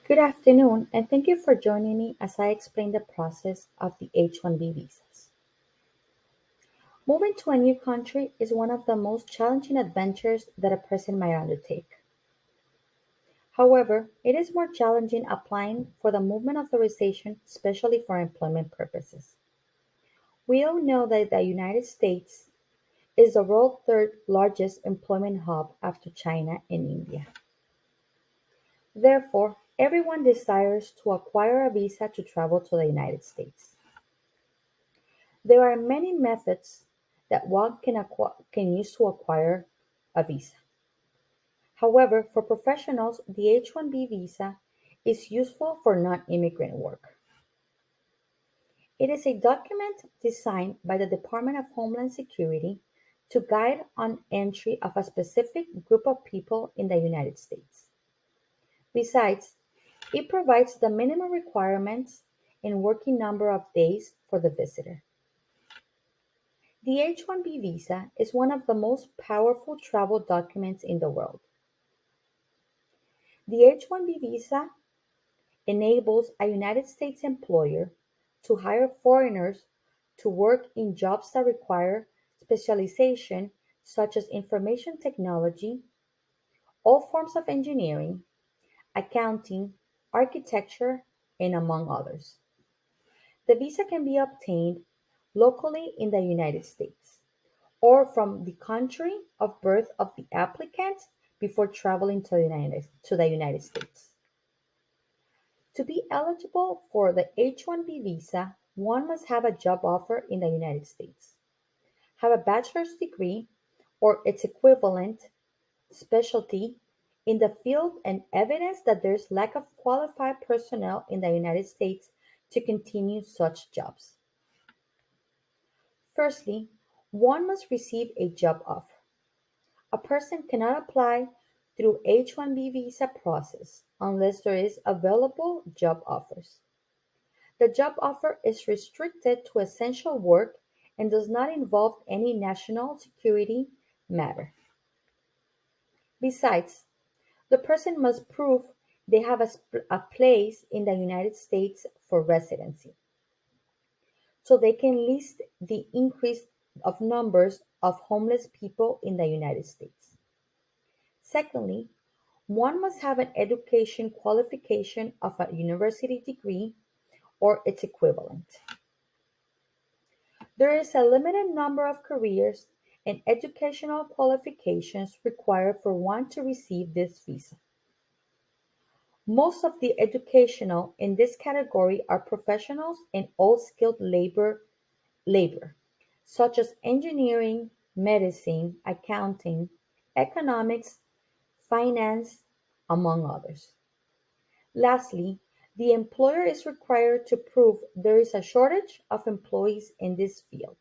Good afternoon, and thank you for joining me as I explain the process of the H-1B visas. Moving to a new country is one of the most challenging adventures that a person might undertake. However, it is more challenging applying for the movement authorization, especially for employment purposes. We all know that the United States is the world's third largest employment hub after China and India. Therefore, everyone desires to acquire a visa to travel to the United States. There are many methods that one can use to acquire a visa. However, for professionals, the H-1B visa is useful for non-immigrant work. It is a document designed by the Department of Homeland Security to guide on entry of a specific group of people in the United States. Besides, it provides the minimum requirements and working number of days for the visitor. The H-1B visa is one of the most powerful travel documents in the world. The H-1B visa enables a United States employer to hire foreigners to work in jobs that require specialization such as information technology, all forms of engineering, accounting, architecture, and among others. The visa can be obtained locally in the United States or from the country of birth of the applicant before traveling to the United States. To be eligible for the H-1B visa, one must have a job offer in the United States, have a bachelor's degree or its equivalent specialty in the field, and evidence that there is lack of qualified personnel in the United States to continue such jobs. Firstly, one must receive a job offer. A person cannot apply through H-1B visa process unless there is available job offers. The job offer is restricted to essential work and does not involve any national security matter. Besides, the person must prove they have a place in the United States for residency, so they can list the increase of numbers of homeless people in the United States. Secondly, one must have an education qualification of a university degree or its equivalent. There is a limited number of careers and educational qualifications required for one to receive this visa. Most of the educational in this category are professionals and all skilled labor, such as engineering, medicine, accounting, economics, finance, among others. Lastly, the employer is required to prove there is a shortage of employees in this field.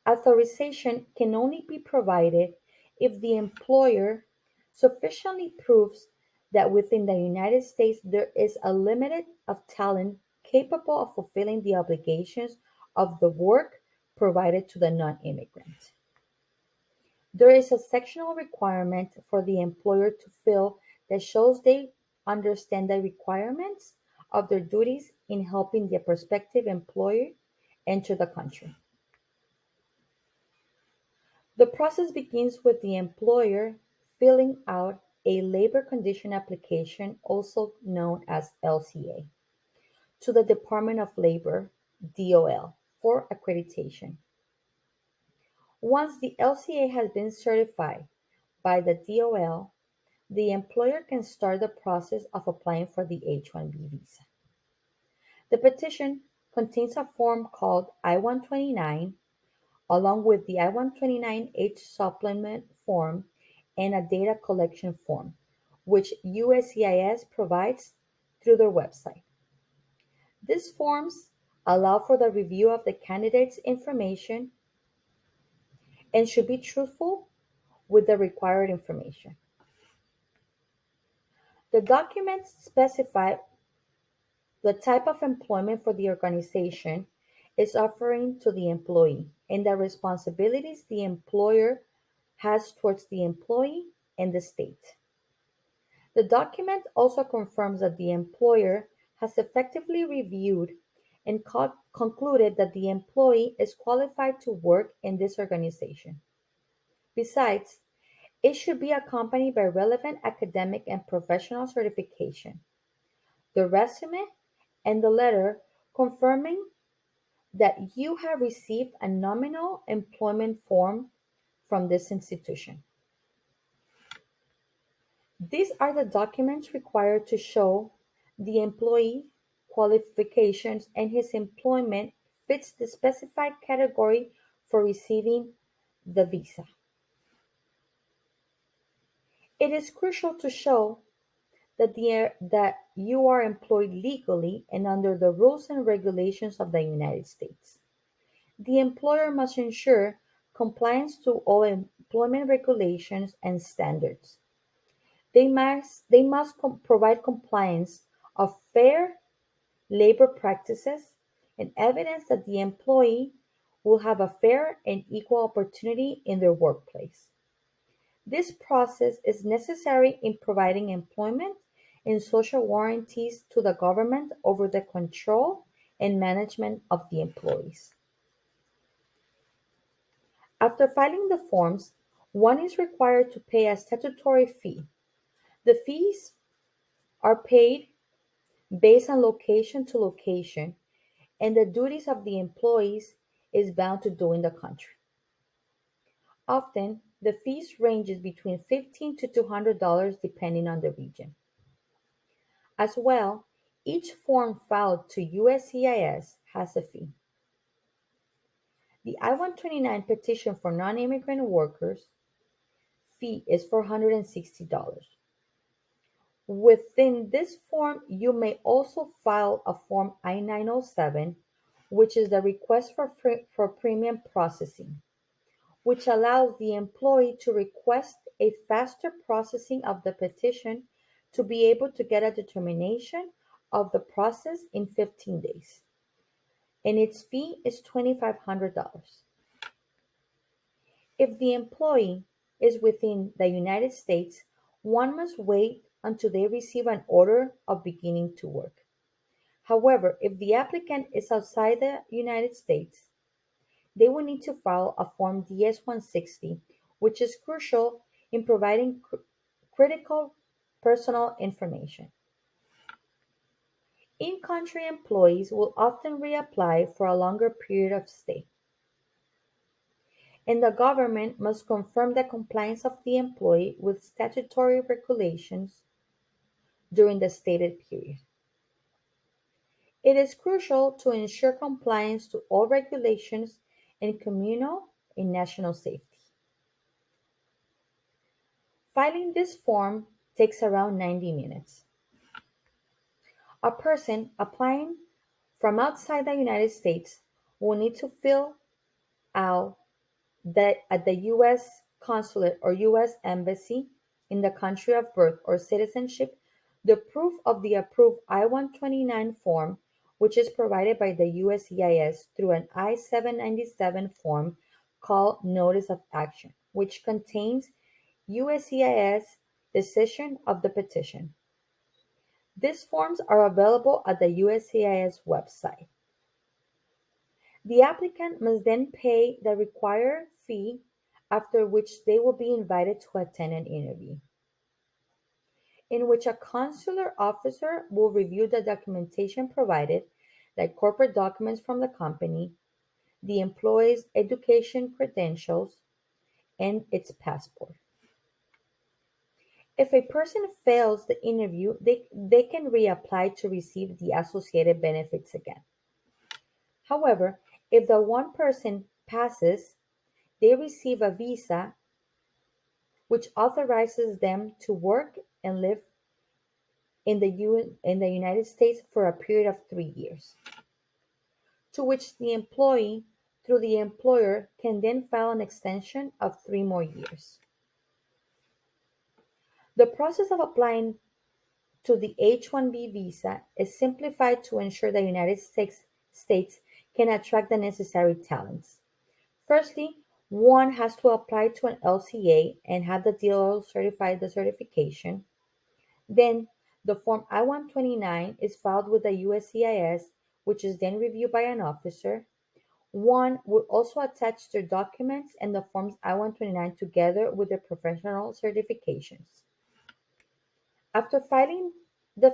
Authorization can only be provided if the employer sufficiently proves that within the United States there is a limit of talent capable of fulfilling the obligations of the work provided to the non-immigrant. There is a sectional requirement for the employer to fill that shows they understand the requirements of their duties in helping the prospective employer enter the country. The process begins with the employer filling out a labor condition application, also known as LCA, to the Department of Labor (DOL) for accreditation. Once the LCA has been certified by the DOL, the employer can start the process of applying for the H-1B visa. The petition contains a form called I-129 along with the I-129H supplement form and a data collection form, which USCIS provides through their website. These forms allow for the review of the candidate's information and should be truthful with the required information. The documents specify the type of employment for the organization is offering to the employee and the responsibilities the employer has towards the employee and the state. The document also confirms that the employer has effectively reviewed and concluded that the employee is qualified to work in this organization. Besides, it should be accompanied by relevant academic and professional certification, the resume, and the letter confirming that you have received a nominal employment form from this institution. These are the documents required to show the employee qualifications and his employment fits the specified category for receiving the visa. It is crucial to show that you are employed legally and under the rules and regulations of the United States. The employer must ensure compliance to all employment regulations and standards. They must provide compliance of fair labor practices and evidence that the employee will have a fair and equal opportunity in their workplace. This process is necessary in providing employment and social warranties to the government over the control and management of the employees. After filing the forms, one is required to pay a statutory fee. The fees are paid based on location to location, and the duties of the employees is bound to do in the country. Often, the fees ranges between $15 to $200 depending on the region. As well, each form filed to USCIS has a fee. The I-129 petition for non-immigrant workers fee is $460. Within this form, you may also file a Form I-907, which is the request for premium processing, which allows the employee to request a faster processing of the petition to be able to get a determination of the process in 15 days, and its fee is $2,500. If the employee is within the United States, one must wait until they receive an order of beginning to work. However, if the applicant is outside the United States, they will need to file a Form DS-160, which is crucial in providing critical personal information. In-country employees will often reapply for a longer period of stay, and the government must confirm the compliance of the employee with statutory regulations during the stated period. It is crucial to ensure compliance to all regulations and communal and national safety. Filing this form takes around 90 minutes. A person applying from outside the United States will need to fill out that at the U.S. consulate or U.S. embassy in the country of birth or citizenship, the proof of the approved I-129 form, which is provided by the USCIS through an I-797 form called Notice of Action, which contains USCIS decision of the petition. These forms are available at the USCIS website. The applicant must then pay the required fee, after which they will be invited to attend an interview, in which a consular officer will review the documentation provided, like corporate documents from the company, the employee's education credentials, and its passport. If a person fails the interview, they can reapply to receive the associated benefits again. However, if the one person passes, they receive a visa which authorizes them to work and live in the United States for a period of 3 years, to which the employee, through the employer, can then file an extension of 3 more years. The process of applying to the H-1B visa is simplified to ensure the United States can attract the necessary talents. Firstly, one has to apply to an LCA and have the dealer certify the certification. Then the Form I-129 is filed with the USCIS, which is then reviewed by an officer. One would also attach their documents and the Forms I-129 together with their professional certifications. After filing the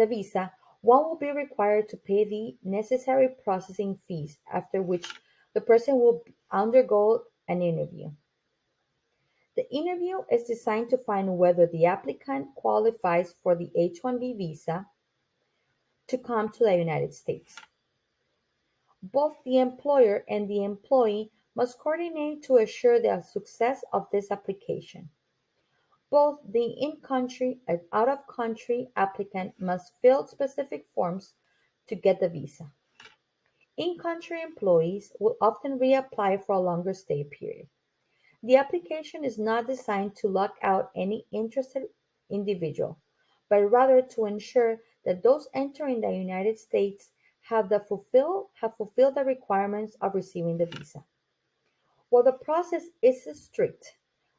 visa, one will be required to pay the necessary processing fees, after which the person will undergo an interview. The interview is designed to find whether the applicant qualifies for the H-1B visa to come to the United States. Both the employer and the employee must coordinate to assure the success of this application. Both the in-country and out-of-country applicant must fill specific forms to get the visa. In-country employees will often reapply for a longer stay period. The application is not designed to lock out any interested individual, but rather to ensure that those entering the United States have fulfilled the requirements of receiving the visa. While the process is strict,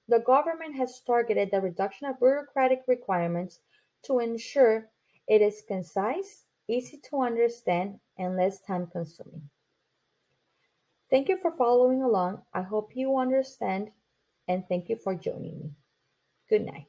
the government has targeted the reduction of bureaucratic requirements to ensure it is concise, easy to understand, and less time consuming. Thank you for following along. I hope you understand, and thank you for joining me. Good night.